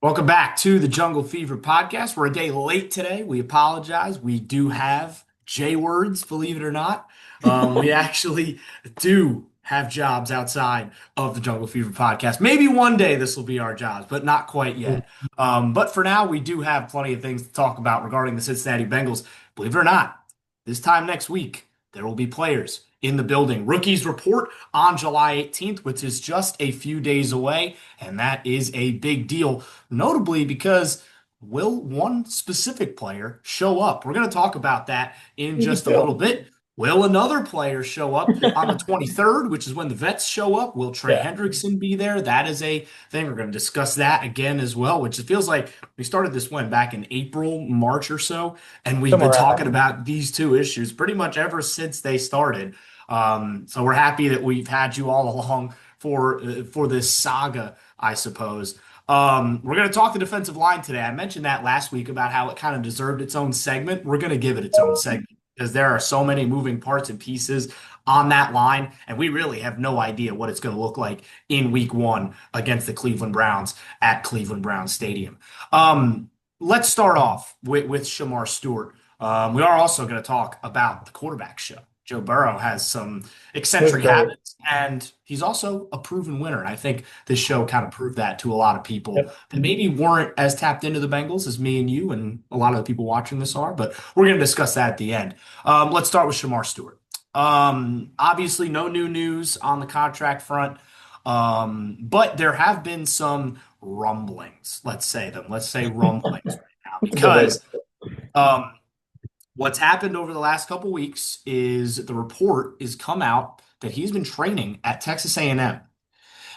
Welcome back to the Jungle Fever podcast. We're a day late today. We apologize. We do have J words, believe it or not. We actually do have jobs outside of the Jungle Fever podcast. Maybe one day this will be our jobs, but not quite yet. But for now, we do have plenty of things to talk about regarding the Cincinnati Bengals. Believe it or not, this time next week, there will be players in the building. Rookies report on July 18th, which is just a few days away, and that is a big deal. Notably because will one specific player show up? We're going to talk about that in Who's just it a little Bill? bit. Will another player show up on the 23rd, which is when the vets show up? Will Trey Yeah, Hendrickson be there? That is a thing. We're going to discuss that again as well, which it feels like we started this one back in April, March or so, and we've been somewhere around talking there. about these two issues pretty much ever since they started. So we're happy that we've had you all along for this saga, I suppose. We're going to talk the defensive line today. I mentioned that last week about how it kind of deserved its own segment. We're going to give it its own segment because there are so many moving parts and pieces on that line, and we really have no idea what it's going to look like in week one against the Cleveland Browns at Cleveland Browns Stadium. Let's start off with Shemar Stewart. We are also going to talk about the quarterback show. Joe Burrow has some It was eccentric great. habits, and he's also a proven winner. And I think this show kind of proved that to a lot of people Yep. that maybe weren't as tapped into the Bengals as me and you, and a lot of the people watching this are. But we're going to discuss that at the end. Let's start with Shemar Stewart. Obviously, no new news on the contract front, but there have been some rumblings. Let's say them. Let's say rumblings right now That's a good way to because. Um, What's happened over the last couple weeks is the report is come out that he's been training at Texas A&M.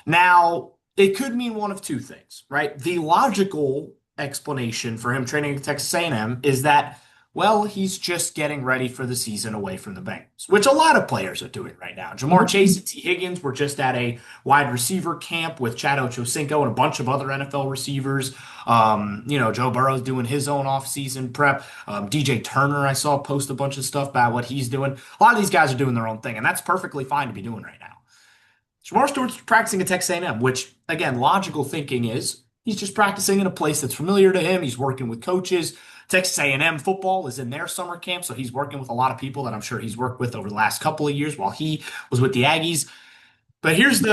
Now, it could mean one of two things, right? The logical explanation for him training at Texas A&M is that, well, he's just getting ready for the season away from the Bengals, which a lot of players are doing right now. Jamar Mhm. Chase and T. Higgins were just at a wide receiver camp with Chad Ochocinco and a bunch of other NFL receivers. Joe Burrow's doing his own offseason prep. DJ Turner, I saw post a bunch of stuff about what he's doing. A lot of these guys are doing their own thing, and that's perfectly fine to be doing right now. Shemar Stewart's practicing at Texas A&M, which, again, logical thinking is he's just practicing in a place that's familiar to him. He's working with coaches. Texas A&M football is in their summer camp, so he's working with a lot of people that I'm sure he's worked with over the last couple of years while he was with the Aggies. But here's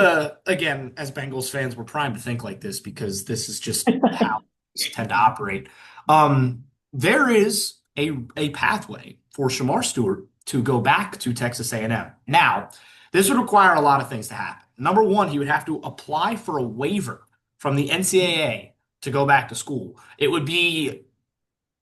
again, as Bengals fans, we're primed to think like this because this is just how we tend to operate. There is a pathway for Shemar Stewart to go back to Texas A&M. Now, this would require a lot of things to happen. Number one, he would have to apply for a waiver from the NCAA to go back to school. It would be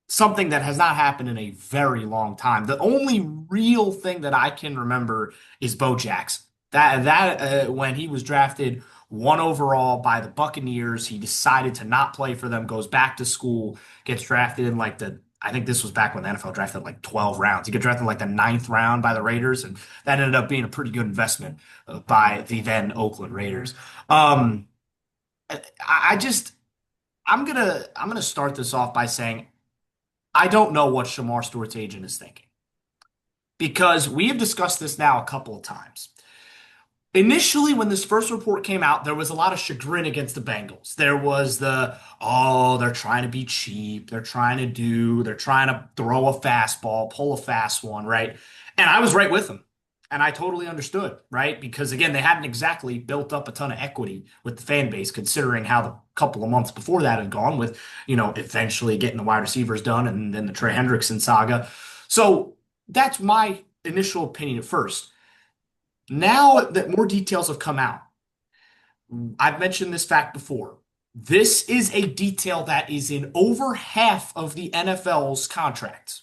something that has not happened in a very long time. The only real thing that I can remember is Bo Jackson. That when he was drafted one overall by the Buccaneers, he decided to not play for them, goes back to school, gets drafted in like the I think this was back when the NFL drafted like 12 rounds. He got drafted in like the ninth round by the Raiders, and that ended up being a pretty good investment by the then Oakland Raiders. Um, I just I'm gonna start this off by saying I don't know what Shamar Stewart's agent is thinking because we have discussed this now a couple of times. Initially, when this first report came out, there was a lot of chagrin against the Bengals. There was they're trying to be cheap. They're trying to throw a fastball, pull a fast one, right? And I was right with them. And I totally understood, right? Because again, they hadn't exactly built up a ton of equity with the fan base, considering how the couple of months before that had gone with, eventually getting the wide receivers done and then the Trey Hendrickson saga. So that's my initial opinion at first. Now that more details have come out, I've mentioned this fact before. This is a detail that is in over half of the NFL's contracts.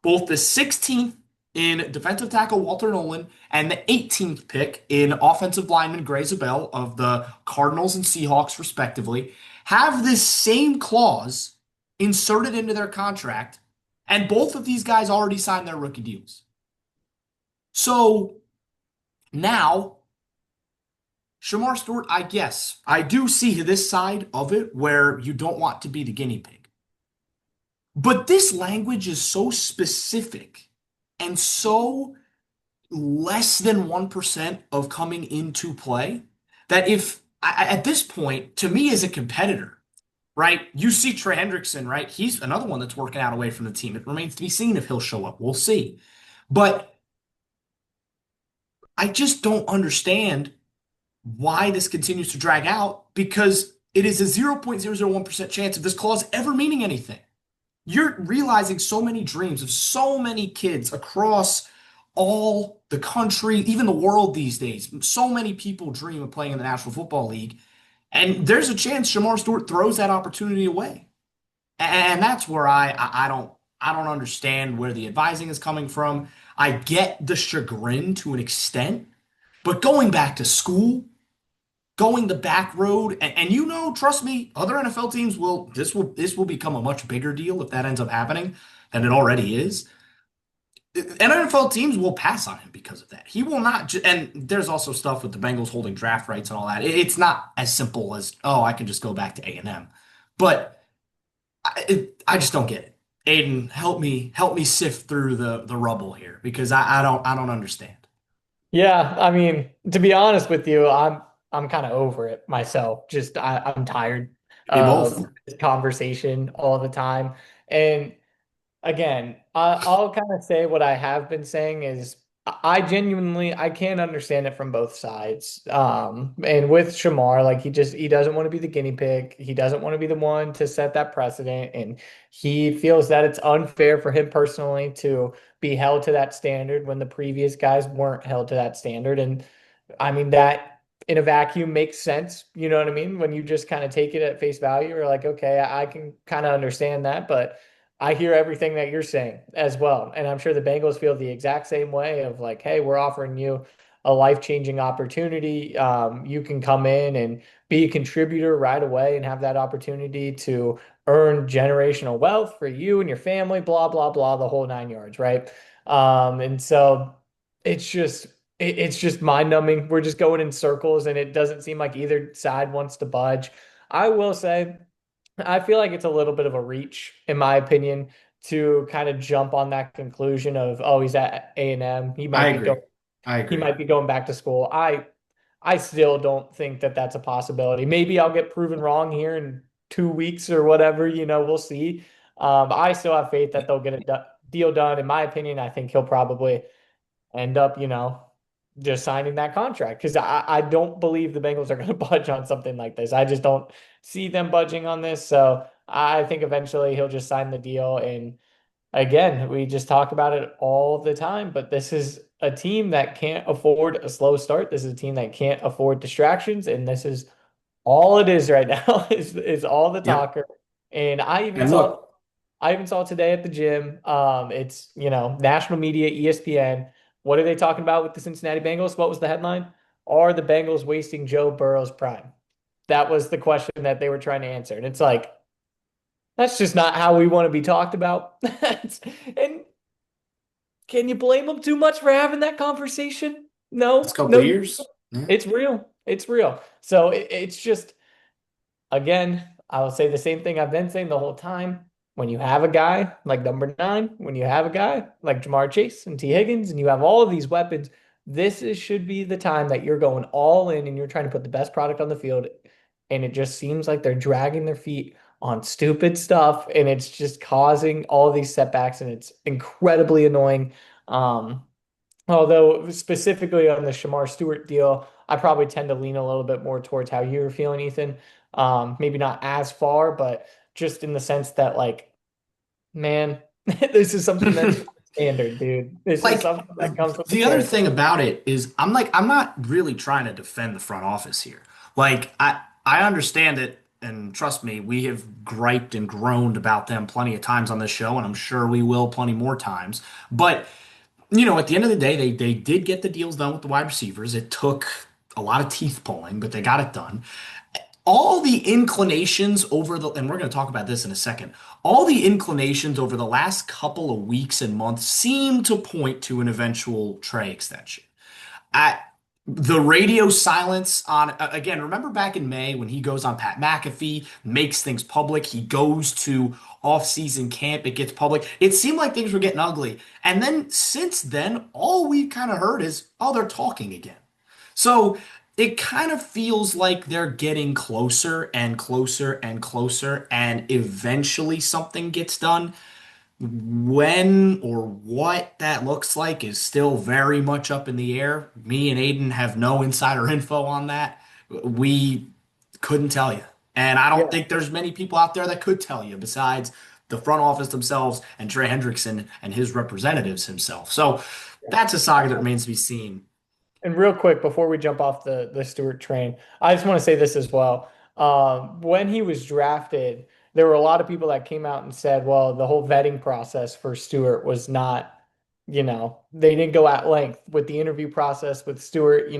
Both the 16th in defensive tackle Walter Nolan and the 18th pick in offensive lineman Gray Zabel of the Cardinals and Seahawks, respectively, have this same clause inserted into their contract, and both of these guys already signed their rookie deals. So now Shamar Stewart, I guess, I do see this side of it where you don't want to be the guinea pig. But this language is so specific and so less than 1% of coming into play that if at this point, to me, as a competitor, right? You see Trey Hendrickson, right? He's another one that's working out away from the team. It remains to be seen if he'll show up. We'll see. But I just don't understand why this continues to drag out because it is a 0.001% chance of this clause ever meaning anything. You're realizing so many dreams of so many kids across all the country, even the world these days. So many people dream of playing in the National Football League. And there's a chance Shemar Stewart throws that opportunity away. And that's where I don't understand where the advising is coming from. I get the chagrin to an extent, but going back to school, going the back road, and trust me, other NFL teams will become a much bigger deal if that ends up happening, and it already is. And NFL teams will pass on him because of that. He will not, and there's also stuff with the Bengals holding draft rights and all that. It's not as simple as, oh, I can just go back to A&M. But I just don't get it. Ayden, help me sift through the rubble here because I don't understand. Yeah, I mean, to be honest with you, I'm kind of over it myself. Just I'm tired We both. of this conversation all the time. And again, I'll kind of say what I have been saying is I genuinely I can't understand it from both sides. And with Shamar, like he doesn't want to be the guinea pig. He doesn't want to be the one to set that precedent, and he feels that it's unfair for him personally to be held to that standard when the previous guys weren't held to that standard. And I mean, that in a vacuum makes sense. You know what I mean? When you just kind of take it at face value, you're like, okay, I can kind of understand that, but I hear everything that you're saying as well. And I'm sure the Bengals feel the exact same way of like, hey, we're offering you a life-changing opportunity. You can come in and be a contributor right away and have that opportunity to earn generational wealth for you and your family, blah, blah, blah, the whole nine yards, right? And so it's just it's just mind-numbing. We're just going in circles and it doesn't seem like either side wants to budge. I will say I feel like it's a little bit of a reach, in my opinion, to kind of jump on that conclusion of, oh, he's at A&M. I agree. I He agree. might be going back to school. I still don't think that that's a possibility. Maybe I'll get proven wrong here in 2 weeks or whatever, we'll see. I still have faith that they'll get a deal done. In my opinion, I think he'll probably end up, just signing that contract because I don't believe the Bengals are going to budge on something like this. I just don't see them budging on this. So I think eventually he'll just sign the deal. And again, we just talk about it all the time, but this is a team that can't afford a slow start. This is a team that can't afford distractions. And this is all it is right now is all the Yep. talker. And And look, I even saw today at the gym. It's national media, ESPN. What are they talking about with the Cincinnati Bengals? What was the headline? Are the Bengals wasting Joe Burrow's prime? That was the question that they were trying to answer, and it's like that's just not how we want to be talked about. And can you blame them too much for having that conversation? last No, couple no, of years. Yeah. it's real. It's real. So it's just again, I will say the same thing I've been saying the whole time. When you have a guy like number nine, when you have a guy like Jamar Chase and T. Higgins, and you have all of these weapons, should be the time that you're going all in and you're trying to put the best product on the field. And it just seems like they're dragging their feet on stupid stuff, and it's just causing all these setbacks, and it's incredibly annoying. Um, Although specifically on the Shemar Stewart deal, I probably tend to lean a little bit more towards how you were feeling, Ethan. Maybe not as far, but just in the sense that, like, man, this is something that's standard, dude. This is Like something that comes with the the other territory. thing about it is I'm not really trying to defend the front office here. Like I understand it and trust me, we have griped and groaned about them plenty of times on this show, and I'm sure we will plenty more times. But at the end of the day, they did get the deals done with the wide receivers. It took a lot of teeth pulling, but they got it done. All the inclinations over the, and we're going to talk about this in a second, all the inclinations over the last couple of weeks and months seem to point to an eventual Trey extension. I, the radio silence on, again, remember back in May when he goes on Pat McAfee, makes things public, he goes to off-season camp, it gets public. It seemed like things were getting ugly. And then since then, all we've kind of heard is, oh, they're talking again. So it kind of feels like they're getting closer and closer and closer, and eventually something gets done. When or what that looks like is still very much up in the air. Me and Ayden have no insider info on that. We couldn't tell you. And I don't Yeah. think there's many people out there that could tell you besides the front office themselves and Trey Hendrickson and his representatives himself. So that's a saga that remains to be seen. And real quick, before we jump off the Stewart train, I just want to say this as well. When he was drafted, there were a lot of people that came out and said, well, the whole vetting process for Stewart was not, they didn't go at length with the interview process with Stewart.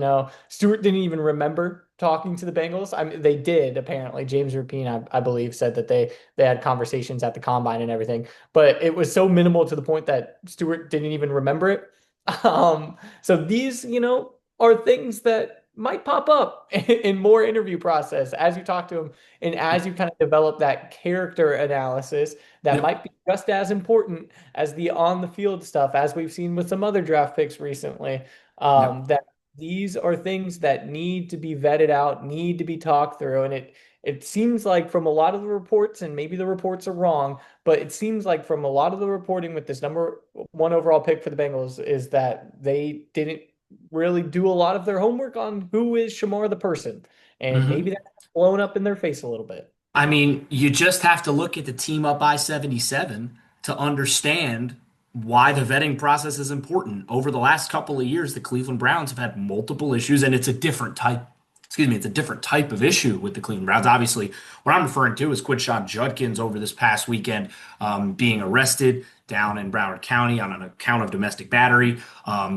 Stewart didn't even remember talking to the Bengals. I mean, they did apparently. James Rapine, I believe, said that they had conversations at the combine and everything, but it was so minimal to the point that Stewart didn't even remember it. So these, are things that might pop up in more interview process as you talk to them and as you kind of develop that character analysis that Yep. might be just as important as the on the field stuff, as we've seen with some other draft picks recently. Yep. That these are things that need to be vetted out, need to be talked through, and it seems like from a lot of the reports, and maybe the reports are wrong, but it seems like from a lot of the reporting with this number one overall pick for the Bengals is that they didn't really do a lot of their homework on who is Shemar the person. And maybe Hmm. that's blown up in their face a little bit. I mean, you just have to look at the team up I-77 to understand why the vetting process is important. Over the last couple of years, the Cleveland Browns have had multiple issues, and it's a different type. Excuse me, it's a different type of issue with the Cleveland Browns. Obviously, what I'm referring to is Quinshon Judkins over this past weekend being arrested down in Broward County on an account of domestic battery.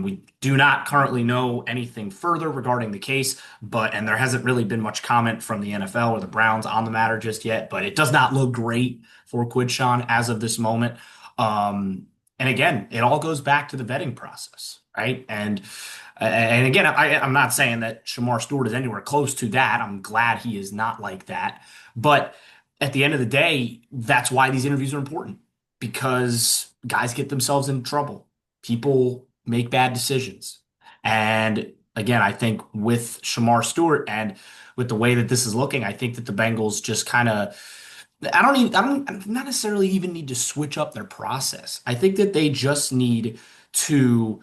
We do not currently know anything further regarding the case, and there hasn't really been much comment from the NFL or the Browns on the matter just yet. But it does not look great for Quinshon as of this moment. And again, it all goes back to the vetting process, right? And again, I'm not saying that Shemar Stewart is anywhere close to that. I'm glad he is not like that. But at the end of the day, that's why these interviews are important because guys get themselves in trouble. People make bad decisions. And again, I think with Shemar Stewart and with the way that this is looking, I think that the Bengals just kind of I don't not necessarily even need to switch up their process. I think that they just need to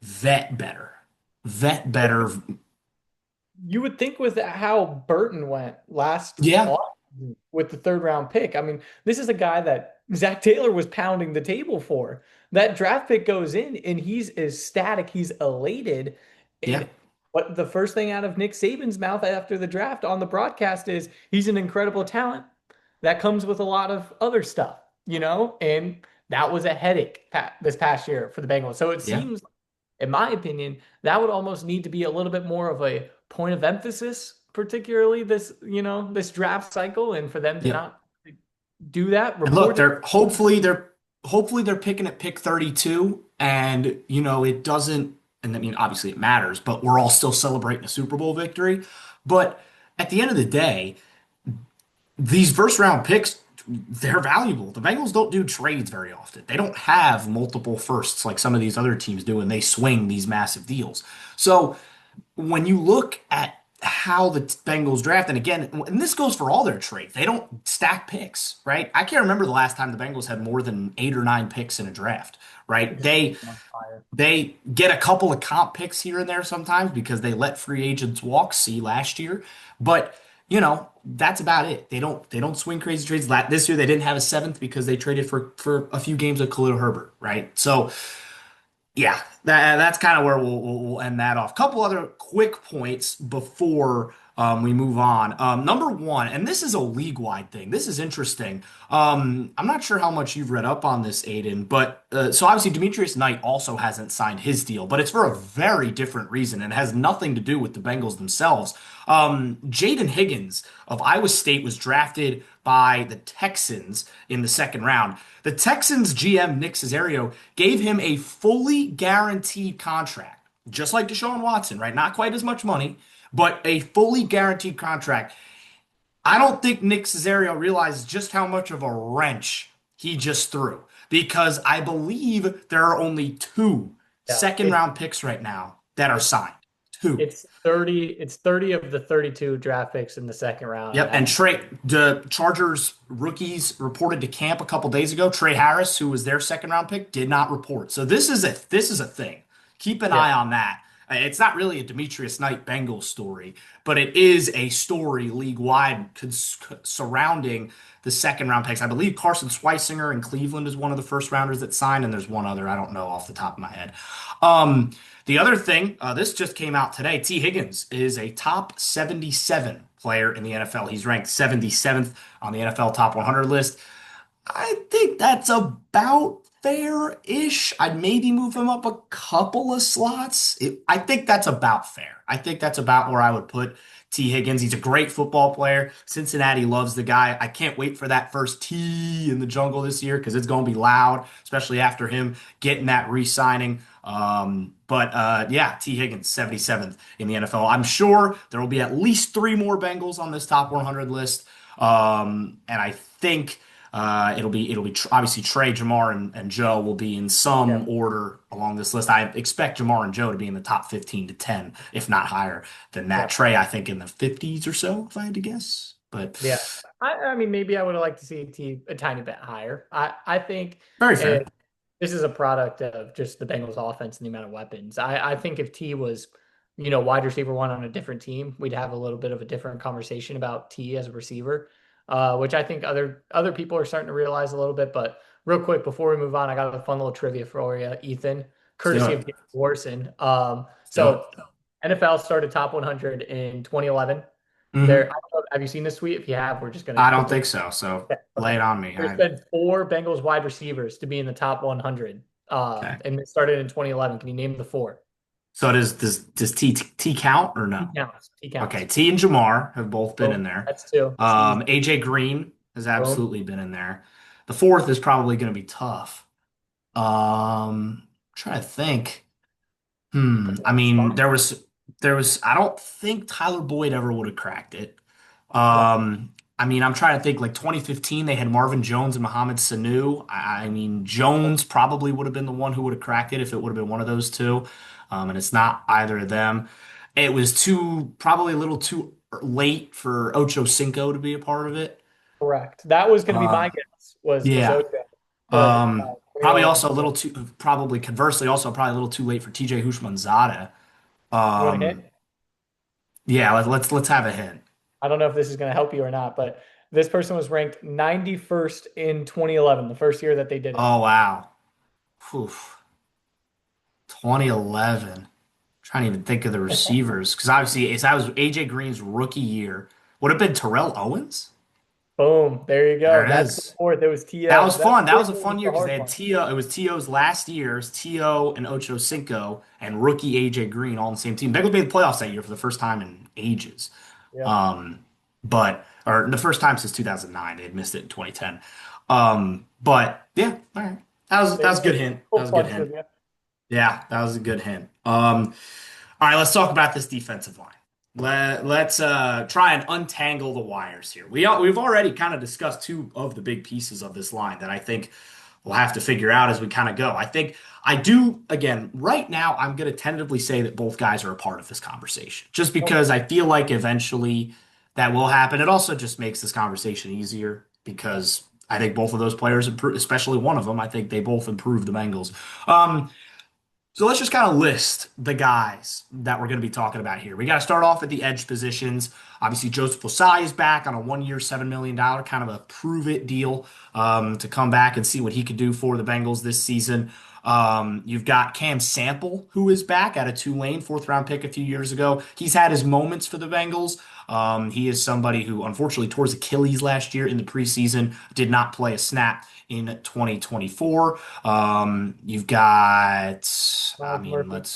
vet better. Vet better. You would think with how Burton went last Yeah. offseason with the third round pick. I mean, this is a guy that Zach Taylor was pounding the table for. That draft pick goes in and he's ecstatic, he's elated. Yeah. And what the first thing out of Nick Saban's mouth after the draft on the broadcast is he's an incredible talent that comes with a lot of other stuff, and that was a headache this past year for the Bengals. So it Yeah. seems, in my opinion, that would almost need to be a little bit more of a point of emphasis, particularly this draft cycle, and for them to Yeah. not do that, And look, report it. hopefully they're picking at pick 32 and it doesn't and I mean obviously it matters, but we're all still celebrating a Super Bowl victory. But at the end of the day, these first round picks, they're valuable. The Bengals don't do trades very often. They don't have multiple firsts like some of these other teams do, and they swing these massive deals. So when you look at how the Bengals draft, and again, and this goes for all their trades, they don't stack picks, right? I can't remember the last time the Bengals had more than 8 or 9 picks in a draft, right? It's They on fire. they get a couple of comp picks here and there sometimes because they let free agents walk. See last year, but that's about it. They don't swing crazy trades. This year they didn't have a seventh because they traded for a few games of Khalil Herbert, right? So yeah, that's kind of where we'll end that off. Couple other quick points before we move on. Number one, and this is a league-wide thing. This is interesting. I'm not sure how much you've read up on this, Ayden, but so obviously Demetrius Knight also hasn't signed his deal, but it's for a very different reason and has nothing to do with the Bengals themselves. Jaden Higgins of Iowa State was drafted by the Texans in the second round. The Texans GM Nick Caserio gave him a fully guaranteed contract, just like Deshaun Watson, right? Not quite as much money, but a fully guaranteed contract. I don't think Nick Caserio realizes just how much of a wrench he just threw because I believe there are only two Yeah, second round picks right now that are signed. Two. It's 30 of the 32 draft picks in the second round, and Yep, and that's The Chargers rookies reported to camp a couple days ago. Trey Harris, who was their second round pick, did not report. So this is a thing. Keep an yeah, eye on that. It's not really a Demetrius Knight Bengals story, but it is a story league wide surrounding the second round picks. I believe Carson Schweisinger in Cleveland is one of the first rounders that signed, and there's one other I don't know off the top of my head. Um, the other thing, this just came out today. T. Higgins is a top 77 player in the NFL. He's ranked 77th on the NFL top 100 list. I think that's about fair-ish. I'd maybe move him up a couple of slots. I think that's about fair. I think that's about where I would put T. Higgins. He's a great football player. Cincinnati loves the guy. I can't wait for that first T in the jungle this year because it's going to be loud, especially after him getting that re-signing. Yeah, T. Higgins, 77th in the NFL. I'm sure there will be at least three more Bengals on this top 100 list. And I think obviously Trey, Jamar, and Joe will be in yeah, some order along this list. I expect Jamar and Joe to be in the top 15 to 10, if not higher than that. yeah, Trey, I think in the 50s or so, if I had to guess. But yeah. I mean, maybe I would have liked to see T a tiny bit higher. I think, very and fair. this is a product of just the Bengals offense and the amount of weapons. I think if T was, wide receiver one on a different team, we'd have a little bit of a different conversation about T as a receiver, which I think other people are starting to realize a little bit. But real quick, before we move on, I got a fun little trivia for you, Ethan, Let's do courtesy it. of James Morrison. Let's do it. So NFL started top 100 in 2011. There, I Hmm. don't know, have you seen this tweet? If you have, we're just going to I don't quickly. think so. So lay Okay. it on me. There's been four Bengals wide receivers to be in the top 100. Okay. And it started in 2011. Can you name the four? So does T count or He no? counts. He Okay, counts. T and Jamar have both been in Boom. there. That's two. That's easy. AJ Green has Boom. absolutely been in there. The fourth is probably going to be tough. Trying to think. Put you I on the mean, spot. there was. I don't think Tyler Boyd ever would have cracked it. Yeah. I mean, I'm trying to think. Like 2015, they had Marvin Jones and Mohamed Sanu. I mean, Jones probably would have been the one who would have cracked it if it would have been one of those two. And it's not either of them. It was probably a little too late for Ocho Cinco to be a part of it. Correct. That was going to be my Uh, guess was yeah. Ocho, but Probably 2011. also a little too, probably conversely, also probably a little too late for TJ Houshmandzadeh. You want to hit? Um, yeah, let's have a hint. I don't know if this is going to help you or not, but this person was ranked 91st in 2011, the first year that they did it. Oh wow. Whew. 2011. Trying to even think of the receivers because obviously that was AJ Green's rookie year. Would have been Terrell Owens. Boom. There you There go. it That's the is. fourth. It was That T.O. was That fun. That was fourth a one was fun year the because they hard had one. T.O. It was T.O.'s last year's T.O. and Ocho Cinco and rookie AJ Green all on the same team. Bengals made the playoffs that year for the first time in ages. Yep. Um, or the first time since 2009. They had missed it in 2010. But yeah, all right. That There was you a good go. hint. That Full was a good fun hint. trivia. Yeah, that was a good hint. All right, let's talk about this defensive line. Let's try and untangle the wires here. We've already kind of discussed two of the big pieces of this line that I think we'll have to figure out as we kind of go. I think I do again right now. I'm going to tentatively say that both guys are a part of this conversation, just because I feel like eventually that will happen. It also just makes this conversation easier because I think both of those players improve, especially one of them. I think they both improve the Bengals. Um, so let's just kind of list the guys that we're going to be talking about here. We got to start off at the edge positions. Obviously, Joseph Ossai is back on a 1 year, $7 million kind of a prove it deal to come back and see what he could do for the Bengals this season. You've got Cam Sample, who is back at a Tulane fourth round pick a few years ago. He's had his moments for the Bengals. He is somebody who unfortunately tore his Achilles last year in the preseason, did not play a snap in 2024. You've got, I Miles mean, Murphy.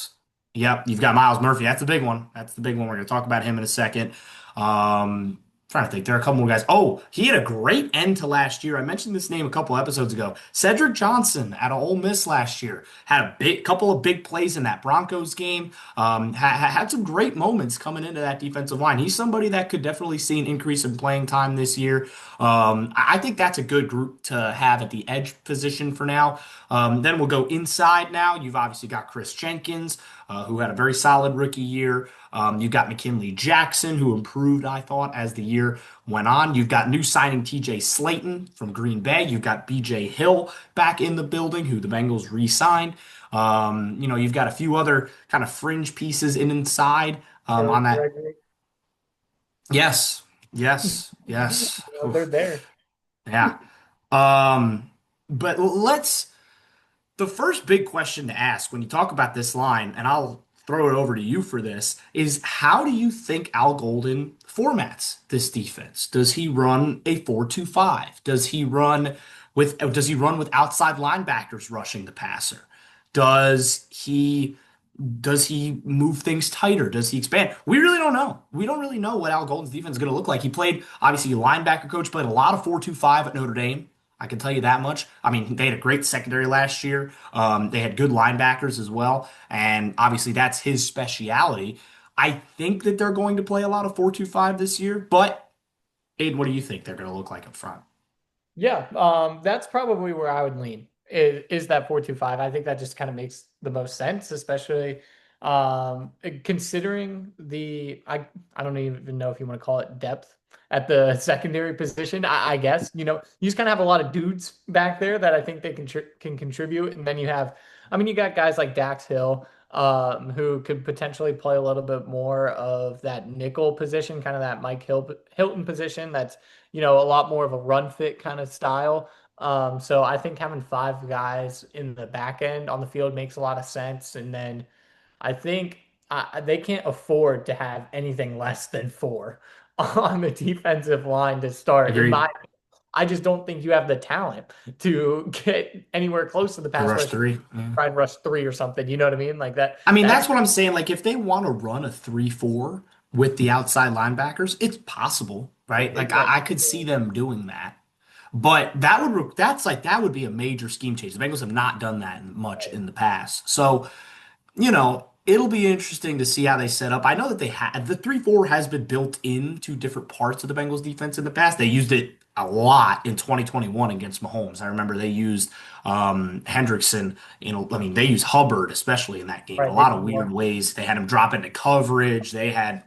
yep, you've got Miles Murphy. That's the big one. That's the big one. We're going to talk about him in a second. Um, Trying to think. There are a couple more guys. Oh, he had a great end to last year. I mentioned this name a couple episodes ago. Cedric Johnson out of Ole Miss last year had a big couple of big plays in that Broncos game. Had some great moments coming into that defensive line. He's somebody that could definitely see an increase in playing time this year. I think that's a good group to have at the edge position for now. Then we'll go inside now. You've obviously got Chris Jenkins, who had a very solid rookie year. You've got McKinley Jackson, who improved, I thought, as the year went on. You've got new signing TJ Slayton from Green Bay. You've got BJ Hill back in the building, who the Bengals re-signed. You've got a few other kind of fringe pieces inside on Eric that. Gregory. Yes, yes, yes. They're Oof. there. Yeah. But let's the first big question to ask when you talk about this line, and I'll throw it over to you for this, is how do you think Al Golden formats this defense? Does he run a 4-2-5? Does he run with outside linebackers rushing the passer? Does he does he move things tighter? Does he expand? We really don't know. We don't really know what Al Golden's defense is going to look like. He played, obviously, a linebacker coach, played a lot of 4-2-5 at Notre Dame. I can tell you that much. I mean, they had a great secondary last year. They had good linebackers as well. And obviously, that's his speciality. I think that they're going to play a lot of 4-2-5 this year. But, Aiden, what do you think they're going to look like up front? Yeah, that's probably where I would lean is that 4-2-5. I think that just kind of makes the most sense, especially considering I don't even know if you want to call it depth at the secondary position. I guess you just kind of have a lot of dudes back there that I think they can contribute, and then I mean, you got guys like Dax Hill. Who could potentially play a little bit more of that nickel position, kind of that Hilton position. That's a lot more of a run fit kind of style. So I think having five guys in the back end on the field makes a lot of sense. And then I think they can't afford to have anything less than four on the defensive line to start. Agreed. I just don't think you have the talent to get anywhere close to the The pass rush rush, three. Yeah. try and rush three or something. You know what I mean? Like that. I mean, That's that's what I'm saying. Like, if they want to run a 3-4 with the outside linebackers, it's possible, right? Like, yeah. I could see them doing that. But that would be a major scheme change. The Bengals have not done that much in the past. So, it'll be interesting to see how they set up. I know that they had the 3-4 has been built into different parts of the Bengals defense in the past. They used it a lot in 2021 against Mahomes. I remember they used Hendrickson, I mean, they used Hubbard, especially in that game, in a Right. They lot did of weird more. ways. They had him drop into coverage. They had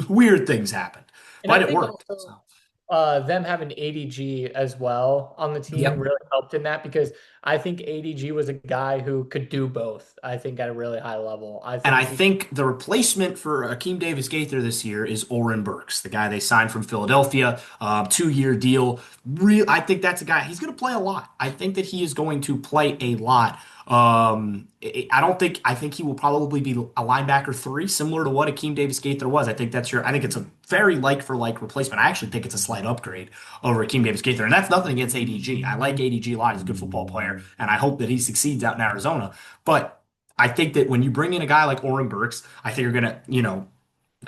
weird things happen, And I but it think worked. also So, them having ADG as well on the team yep. really helped in that because I think ADG was a guy who could do both. I think at a really high level. I And think I he, think the replacement for Akeem Davis Gaither this year is Oren Burks, the guy they signed from Philadelphia, 2-year deal. I think that's a guy. He's going to play a lot. I think that he is going to play a lot. I don't think. I think he will probably be a linebacker three, similar to what Akeem Davis Gaither was. I think that's your. I think it's a very like for like replacement. I actually think it's a slight upgrade over Akeem Davis Gaither, and that's nothing against ADG. I like ADG a lot. He's a good football player, and I hope that he succeeds out in Arizona. But I think that when you bring in a guy like Oren Burks, I think you're gonna,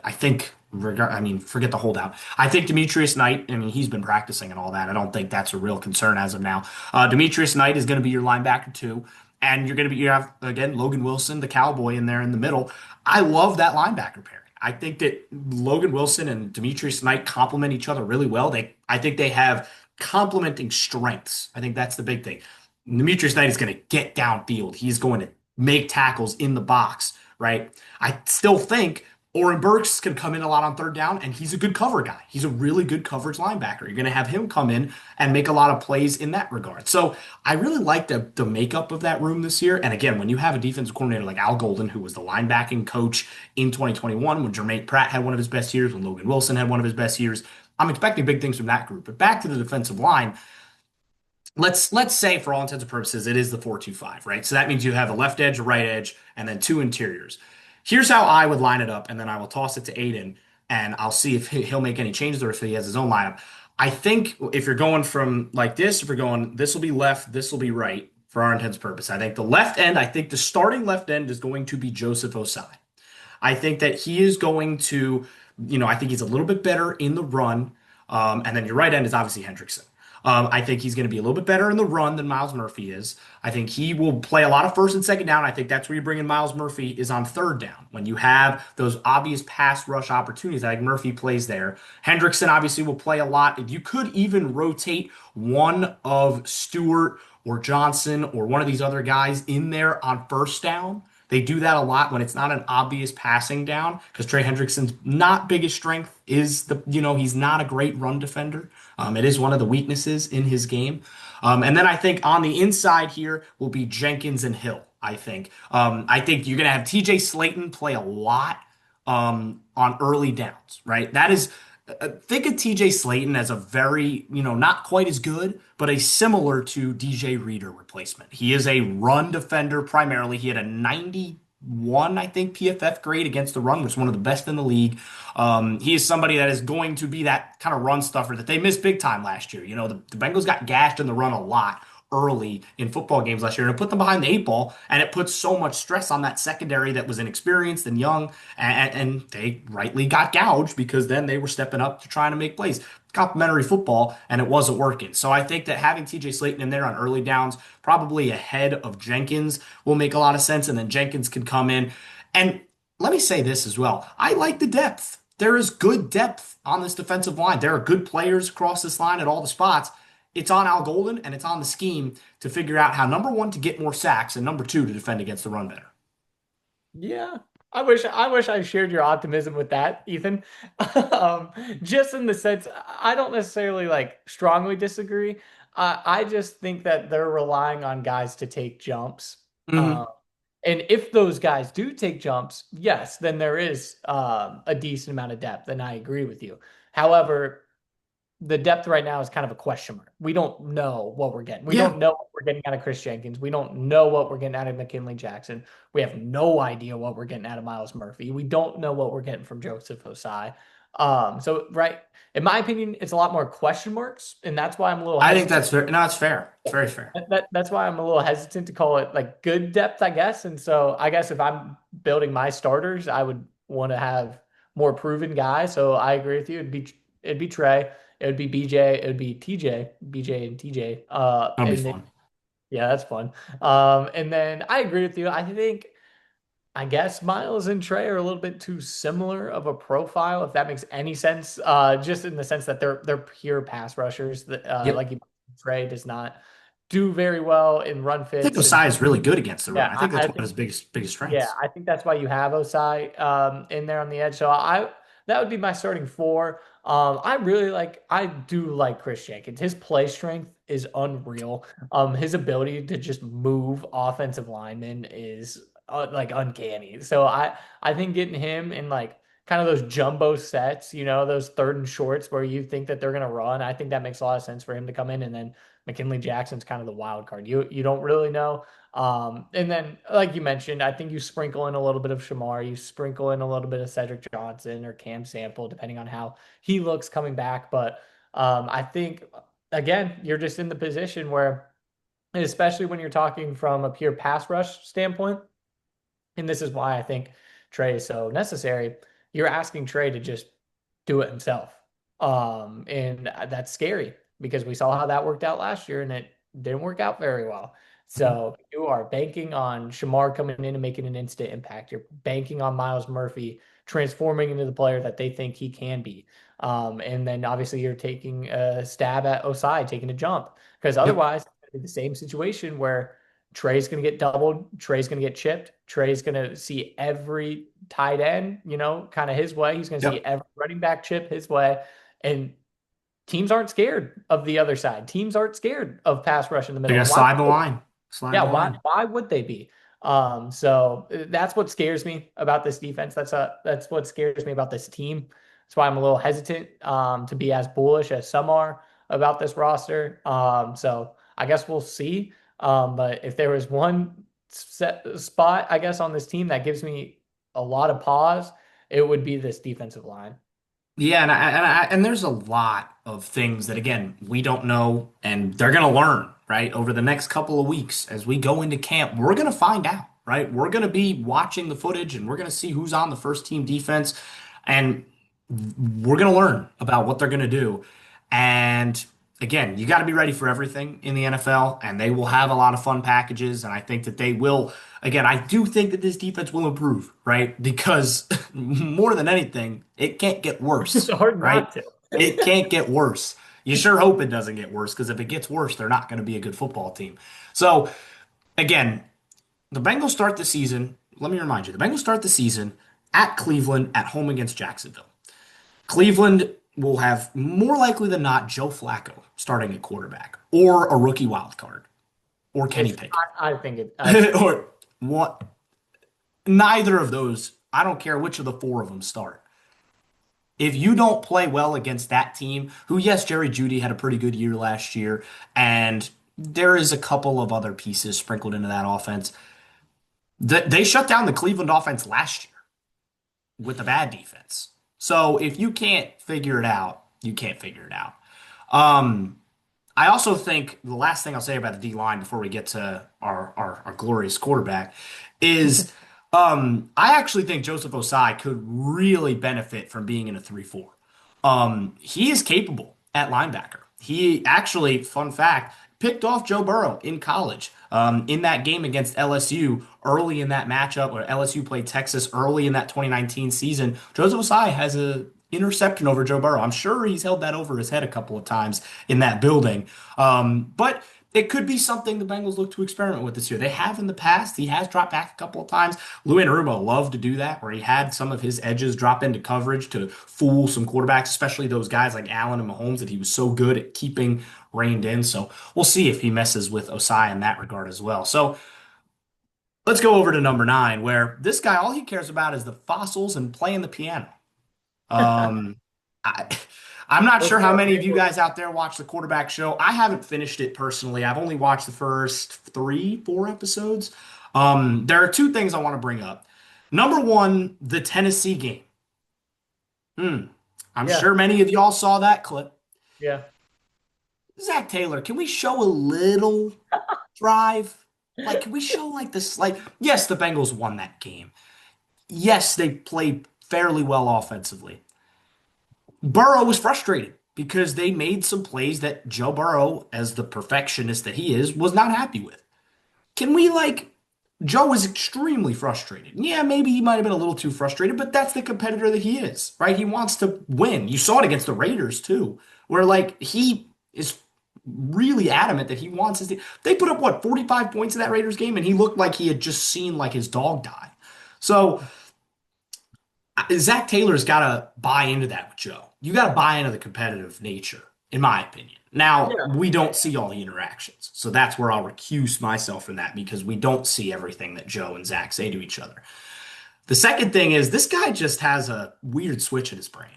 I think, I mean, forget the holdout. I think Demetrius Knight, I mean, he's been practicing and all that. I don't think that's a real concern as of now. Demetrius Knight is going to be your linebacker too. And you have, again, Logan Wilson, the cowboy in there in the middle. I love that linebacker pairing. I think that Logan Wilson and Demetrius Knight complement each other really well. I think they have complementing strengths. I think that's the big thing. Demetrius Knight is going to get downfield. He's going to make tackles in the box, right? I still think Oren Burks can come in a lot on third down, and he's a good cover guy. He's a really good coverage linebacker. You're going to have him come in and make a lot of plays in that regard. So I really like the makeup of that room this year. And again, when you have a defensive coordinator like Al Golden, who was the linebacking coach in 2021, when Jermaine Pratt had one of his best years, when Logan Wilson had one of his best years, I'm expecting big things from that group. But back to the defensive line, let's say for all intents and purposes it is the 4-2-5, right? So that means you have a left edge, a right edge, and then two interiors. Here's how I would line it up, and then I will toss it to Aiden, and I'll see if he'll make any changes or if he has his own lineup. I think if you're going from like this, if you're going this will be left, this will be right for our intents and purpose. I think the starting left end is going to be Joseph Osai. I think that he is going to, I think he's a little bit better in the run. And then your right end is obviously Hendrickson. I think he's going to be a little bit better in the run than Miles Murphy is. I think he will play a lot of first and second down. I think that's where you bring in Miles Murphy is on third down. When you have those obvious pass rush opportunities, I think Murphy plays there. Hendrickson obviously will play a lot. You could even rotate one of Stewart or Johnson or one of these other guys in there on first down. They do that a lot when it's not an obvious passing down because Trey Hendrickson's not biggest strength is he's not a great run defender. It is one of the weaknesses in his game. And then I think on the inside here will be Jenkins and Hill. I think you're going to have TJ Slayton play a lot on early downs, right? That is, think of TJ Slayton as a very, not quite as good, but a similar to DJ Reader replacement. He is a run defender primarily. He had a 91, I think, PFF grade against the run, which is one of the best in the league. He is somebody that is going to be that kind of run stuffer that they missed big time last year. The Bengals got gashed in the run a lot early in football games last year, and it put them behind the eight ball, and it puts so much stress on that secondary that was inexperienced and young, and they rightly got gouged because then they were stepping up to trying to make plays. Complimentary football, and it wasn't working. So I think that having TJ Slayton in there on early downs, probably ahead of Jenkins, will make a lot of sense, and then Jenkins can come in. And let me say this as well. I like the depth. There is good depth on this defensive line. There are good players across this line at all the spots. It's on Al Golden and it's on the scheme to figure out how, number one, to get more sacks and number two, to defend against the run better. Yeah. I wish I shared your optimism with that, Ethan. Just in the sense, I don't necessarily like strongly disagree. I just think that they're relying on guys to take jumps. Hmm. And if those guys do take jumps, yes, then there is a decent amount of depth, and I agree with you. However, the depth right now is kind of a question mark. We don't know what we're getting. We Yeah, don't know what we're getting out of Chris Jenkins. We don't know what we're getting out of McKinley Jackson. We have no idea what we're getting out of Miles Murphy. We don't know what we're getting from Joseph Osai. So right, in my opinion, it's a lot more question marks, and that's why I'm a little I think hesitant. that's fair. No, it's fair. It's very fair. That's why I'm a little hesitant to call it like good depth, I guess. And so I guess if I'm building my starters, I would want to have more proven guys. So I agree with you. It'd be Trey, it would be BJ, it would be TJ, BJ and TJ. That'll be And then fun. yeah, that's fun. And then I agree with you. I guess Miles and Trey are a little bit too similar of a profile, if that makes any sense. Just in the sense that they're pure pass rushers. That Yep. like you, Trey does not do very well in run I think fits, and Osai is really good against the run. yeah, I think that's I one of think his biggest yeah, strengths. I think that's why you have Osai in there on the edge. So I that would be my starting four. I do like Chris Jenkins. His play strength is unreal. His ability to just move offensive linemen is like uncanny. So I think getting him in like kind of those jumbo sets, those third and shorts where you think that they're gonna run. I think that makes a lot of sense for him to come in, and then McKinley Jackson's kind of the wild card. You don't really know. And then, like you mentioned, I think you sprinkle in a little bit of Shemar, you sprinkle in a little bit of Cedric Johnson or Cam Sample, depending on how he looks coming back. But I think, again, you're just in the position where, especially when you're talking from a pure pass rush standpoint, and this is why I think Trey is so necessary, you're asking Trey to just do it himself. And that's scary because we saw how that worked out last year and it didn't work out very well. Mhm. So you are banking on Shemar coming in and making an instant impact. You're banking on Miles Murphy transforming into the player that they think he can be. And then obviously you're taking a stab at Osai, taking a jump, because Yep. otherwise it's going to be the same situation where Trey's going to get doubled, Trey's going to get chipped, Trey's going to see every tight end, kind of his way. He's going to see Yep. every running back chip his way. And teams aren't scared of the other side. Teams aren't scared of pass rush in the They're middle. gonna Why slide the would they? line. Slide Yeah, the why line. why would they be? So that's what scares me about this defense. That's what scares me about this team. That's why I'm a little hesitant to be as bullish as some are about this roster. So I guess we'll see. But if there was one set spot, I guess, on this team that gives me a lot of pause, it would be this defensive line. Yeah, and there's a lot of things that again we don't know, and they're gonna learn right over the next couple of weeks as we go into camp. We're gonna find out, right? We're gonna be watching the footage, and we're gonna see who's on the first team defense, and we're gonna learn about what they're gonna do. And again, you got to be ready for everything in the NFL, and they will have a lot of fun packages. And I think that they will, again, I do think that this defense will improve, right? Because more than anything, it can't get It's worse, hard right? not to. It can't get worse. You sure hope it doesn't get worse, because if it gets worse, they're not going to be a good football team. So, again, the Bengals start the season. Let me remind you, the Bengals start the season at Cleveland, at home against Jacksonville. Cleveland will have more likely than not Joe Flacco starting at quarterback or a rookie wild card or Kenny It's Pickett I think it's or what neither of those. I don't care which of the four of them start. If you don't play well against that team, who, yes, Jerry Jeudy had a pretty good year last year, and there is a couple of other pieces sprinkled into that offense. They shut down the Cleveland offense last year with a bad defense. So if you can't figure it out, you can't figure it out. Um, I also think the last thing I'll say about the D line before we get to our glorious quarterback is I actually think Joseph Osai could really benefit from being in a 3-4. He is capable at linebacker. He actually, fun fact, picked off Joe Burrow in college in that game against LSU early in that matchup, where LSU played Texas early in that 2019 season. Joseph Osai has a interception over Joe Burrow. I'm sure he's held that over his head a couple of times in that building. But it could be something the Bengals look to experiment with this year. They have in the past. He has dropped back a couple of times. Lou Anarumo loved to do that, where he had some of his edges drop into coverage to fool some quarterbacks, especially those guys like Allen and Mahomes that he was so good at keeping reined in. So we'll see if he messes with Osai in that regard as well. So let's go over to number 9, where this guy, all he cares about is the fossils and playing the piano. Um, I, I'm not let's sure how go. many of you guys out there watch the quarterback show. I haven't finished it personally. I've only watched the first 3, 4 episodes. There are two things I want to bring up. Number one, the Tennessee game. Hmm. I'm Yeah, sure many of y'all saw that clip. yeah. Zach Taylor, can we show a little drive? Like, can we show like this? Like, yes, the Bengals won that game. Yes, they played fairly well offensively. Burrow was frustrated because they made some plays that Joe Burrow, as the perfectionist that he is, was not happy with. Can we like Joe was extremely frustrated. Yeah, maybe he might have been a little too frustrated, but that's the competitor that he is, right? He wants to win. You saw it against the Raiders too, where like he is really adamant that he wants his team. They put up what 45 points in that Raiders game, and he looked like he had just seen like his dog die. So Zach Taylor's got to buy into that with Joe. You got to buy into the competitive nature, in my opinion. Now, Yeah. we don't see all the interactions. So that's where I'll recuse myself from that because we don't see everything that Joe and Zach say to each other. The second thing is this guy just has a weird switch in his brain.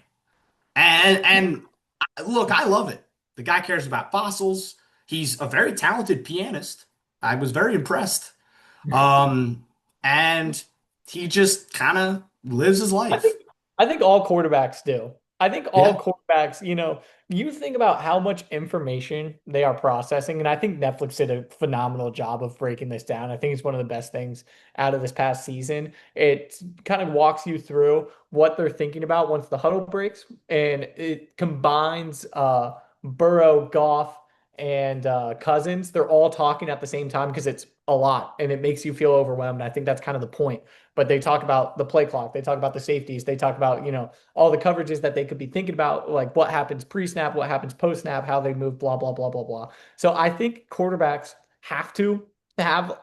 And look, I love it. The guy cares about fossils. He's a very talented pianist. I was very impressed. Um, and he just kind of lives his I life. think I think all quarterbacks do. I think all Yeah. quarterbacks, you think about how much information they are processing, and I think Netflix did a phenomenal job of breaking this down. I think it's one of the best things out of this past season. It kind of walks you through what they're thinking about once the huddle breaks, and it combines Burrow, Goff, and Cousins. They're all talking at the same time because it's a lot, and it makes you feel overwhelmed. I think that's kind of the point, but they talk about the play clock. They talk about the safeties. They talk about, all the coverages that they could be thinking about, like what happens pre-snap, what happens post-snap, how they move, blah, blah, blah, blah, blah. So I think quarterbacks have to have,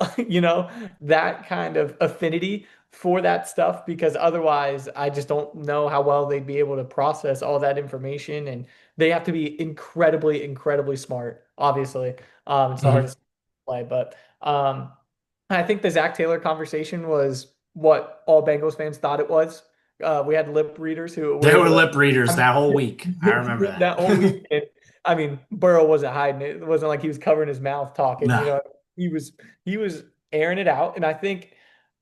that kind of affinity for that stuff because otherwise I just don't know how well they'd be able to process all that information. And they have to be incredibly, incredibly smart, obviously. It's the Mhm. hardest play, but I think the Zach Taylor conversation was what all Bengals fans thought it was. We had lip readers who were They able were to lip readers I'm- that whole week. I remember that that. whole week. And, I mean, Burrow wasn't hiding it. It wasn't like he was covering his mouth talking. No. He was airing it out. And I think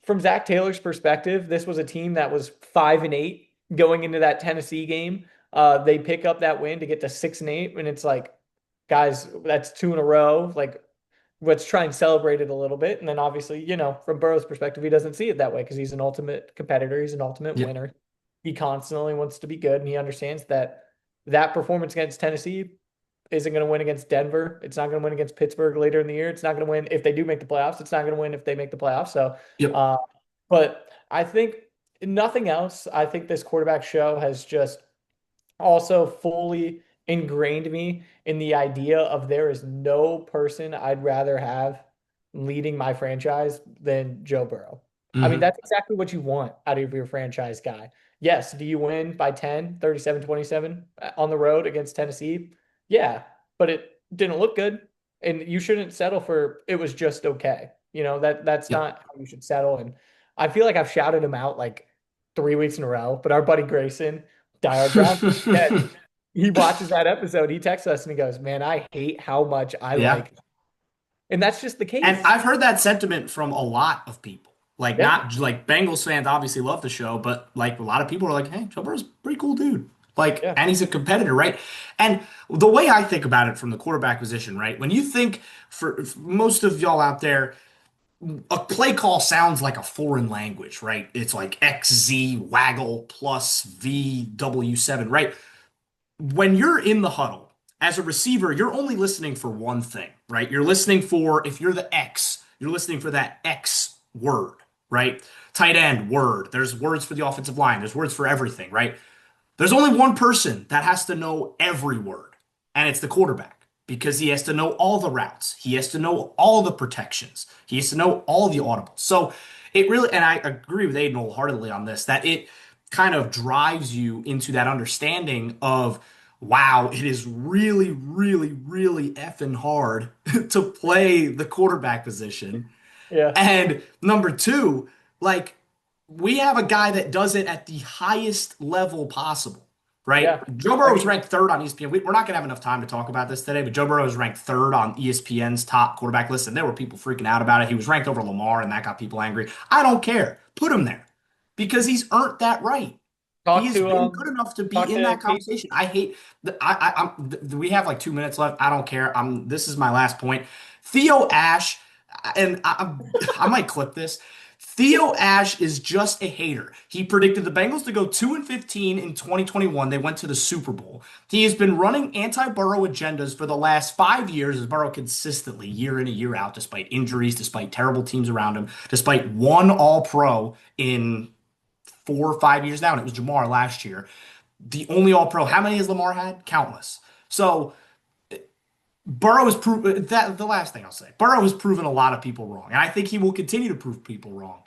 from Zach Taylor's perspective, this was a team that was 5-8 going into that Tennessee game. They pick up that win to get to 6-8, and it's like, guys, that's two in a row. Like, let's try and celebrate it a little bit. And then obviously, from Burrow's perspective, he doesn't see it that way because he's an ultimate competitor. He's an ultimate Yep. winner. He constantly wants to be good, and he understands that that performance against Tennessee isn't going to win against Denver. It's not going to win against Pittsburgh later in the year. It's not going to win if they do make the playoffs. It's not going to win if they make the playoffs. So, Yep. uh, but I think nothing else. I think this quarterback show has just also fully ingrained me in the idea of there is no person I'd rather have leading my franchise than Joe Burrow. I mean, Hmm. that's exactly what you want out of your franchise guy. Yes, do you win by 10, 37-27 on the road against Tennessee? Yeah, but it didn't look good. And you shouldn't settle for it was just okay. That's Yep. not how you should settle. And I feel like I've shouted him out like 3 weeks in a row, but our buddy Grayson, diehard Browns, yeah, he watches that episode. He texts us and he goes, "Man, I hate how much I Yeah. like," and that's just the And case. I've heard that sentiment from a lot of people. Like Yeah, not like Bengals fans obviously love the show, but like a lot of people are like, "Hey, Joe Burrow's a pretty cool dude." Like, yeah, and he's a competitor, right? And the way I think about it from the quarterback position, right? When you think for most of y'all out there, a play call sounds like a foreign language, right? It's like XZ waggle plus VW7, right? When you're in the huddle as a receiver, you're only listening for one thing, right? You're listening for, if you're the X, you're listening for that X word, right? Tight end word. There's words for the offensive line. There's words for everything, right? There's only one person that has to know every word, and it's the quarterback because he has to know all the routes. He has to know all the protections. He has to know all the audibles. So it really, and I agree with Aiden wholeheartedly on this, that it kind of drives you into that understanding of, wow, it is really, really, really effing hard to play the quarterback position. yeah, And number two, like we have a guy that does it at the highest level possible, right? yeah. Joe I Burrow was mean, ranked third on ESPN. We're not going to have enough time to talk about this today, but Joe Burrow was ranked third on ESPN's top quarterback list, and there were people freaking out about it. He was ranked over Lamar, and that got people angry. I don't care. Put him there because he's earned that right. He talk has to been good enough to be talk in to that Casey. conversation. I hate we have like 2 minutes left. I don't care. This is my last point. Theo Ash, and I might clip this. Theo Ash is just a hater. He predicted the Bengals to go 2-15 in 2021. They went to the Super Bowl. He has been running anti-Burrow agendas for the last 5 years as Burrow consistently, year in and year out, despite injuries, despite terrible teams around him, despite one All-Pro in 4 or 5 years now, and it was Jamar last year. The only All Pro. How many has Lamar had? Countless. So Burrow has proven that the last thing I'll say. Burrow has proven a lot of people wrong, and I think he will continue to prove people wrong.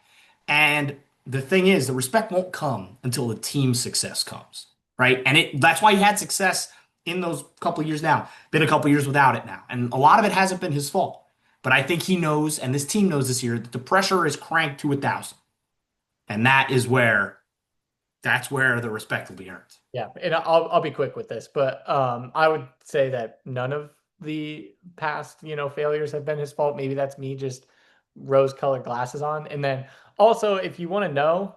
And the thing is, the respect won't come until the team success comes, right? And that's why he had success in those couple of years now. Been a couple of years without it now, and a lot of it hasn't been his fault. But I think he knows, and this team knows this year, that the pressure is cranked to 1,000, and that's where the respect will be earned. Yeah, and I'll be quick with this, but I would say that none of the past, failures have been his fault. Maybe that's me just rose-colored glasses on. And then also, if you want to know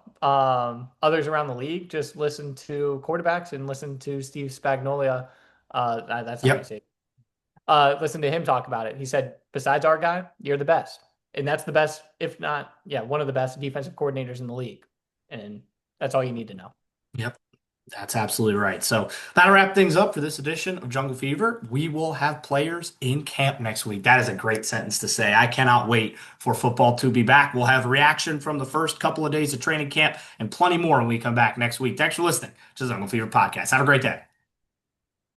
others around the league, just listen to quarterbacks and listen to Steve Spagnuolo. That's not how you Yep. say it. Listen to him talk about it. He said, besides our guy, you're the best. And that's the best, if not, yeah, one of the best defensive coordinators in the league. And that's all you need to know. Yep. That's absolutely right. So that'll wrap things up for this edition of Jungle Fever. We will have players in camp next week. That is a great sentence to say. I cannot wait for football to be back. We'll have reaction from the first couple of days of training camp and plenty more when we come back next week. Thanks for listening to the Jungle Fever podcast. Have a great day.